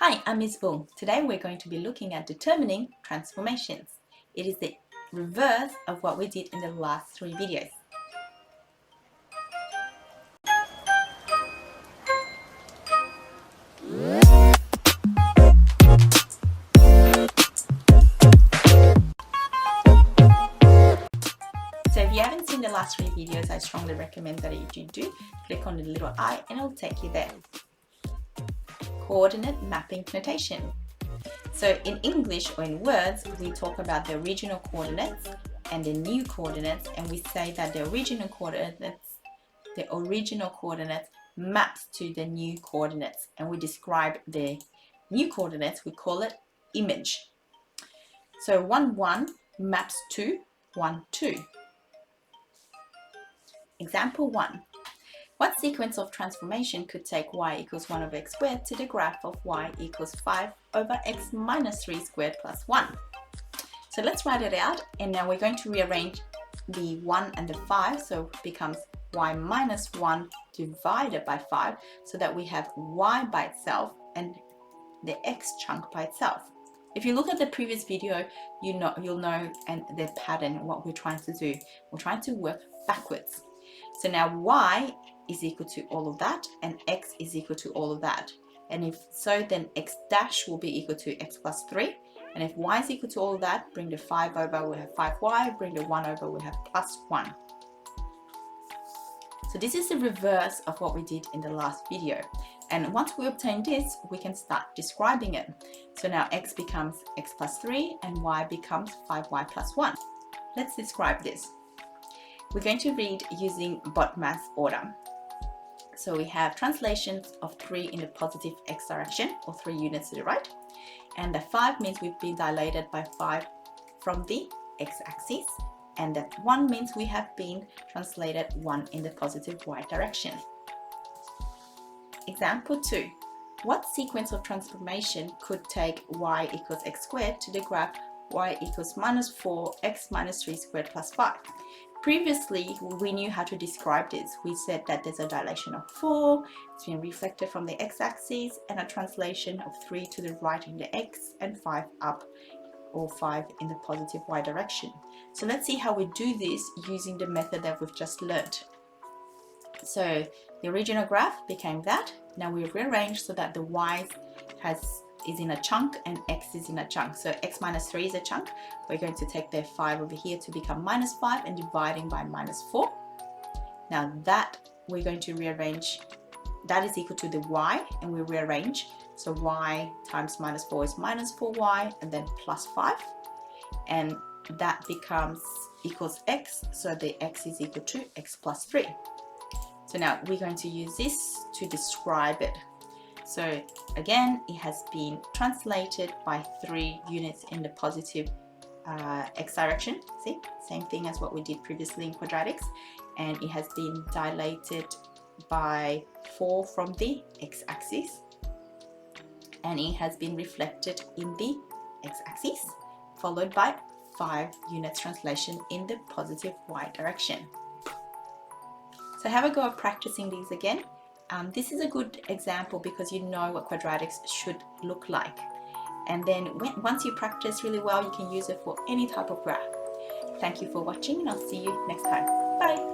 Hi, I'm Ms. Boong. Today we're going to be looking at determining transformations. It is the reverse of what we did in the last 3 videos. So if you haven't seen the last 3 videos, I strongly recommend that if you do, click on the little I and it'll take you there. Coordinate mapping notation. So in English or in words, we talk about the original coordinates and the new coordinates, and we say that the original coordinates maps to the new coordinates, and we describe the new coordinates, we call it image. So 1, 1 maps to 1, 2. Example 1. What sequence of transformation could take y equals 1 over x squared to the graph of y equals 5 over x minus 3 squared plus 1? So let's write it out, and now we're going to rearrange the 1 and the 5, so it becomes y minus 1 divided by 5, so that we have y by itself and the x chunk by itself. If you look at the previous video, you'll know and the pattern, what we're trying to do. We're trying to work backwards. So now y is equal to all of that and x is equal to all of that. And if so, then x dash will be equal to x plus 3. And if y is equal to all of that, bring the 5 over, we have 5y, bring the 1 over, we have plus 1. So this is the reverse of what we did in the last video. And once we obtain this, we can start describing it. So now x becomes x plus 3 and y becomes 5y plus 1. Let's describe this. We're going to read using BODMAS order. So we have translations of 3 in the positive x direction, or 3 units to the right. And the 5 means we've been dilated by 5 from the x-axis. And that 1 means we have been translated 1 in the positive y direction. Example 2. What sequence of transformation could take y equals x squared to the graph y equals minus 4 x minus 3 squared plus 5? Previously, we knew how to describe this. We said that there's a dilation of 4, it's been reflected from the x-axis, and a translation of 3 to the right in the x and 5 up, or 5 in the positive y direction. So let's see how we do this using the method that we've just learned. So the original graph became that. Now we rearrange so that the y is in a chunk and x is in a chunk. So x minus 3 is a chunk. We're going to take the 5 over here to become minus 5 and dividing by minus 4. Now that we're going to rearrange, that is equal to the y, and we rearrange. So y times minus 4 is minus 4y, and then plus 5. And that becomes equals x, so the x is equal to x plus 3. So now we're going to use this to describe it. So again, it has been translated by 3 units in the positive x direction. See, same thing as what we did previously in quadratics. And it has been dilated by 4 from the x-axis. And it has been reflected in the x-axis, followed by 5 units translation in the positive y direction. So have a go at practicing these again. This is a good example because you know what quadratics should look like. And then once you practice really well, you can use it for any type of graph. Thank you for watching, and I'll see you next time. Bye!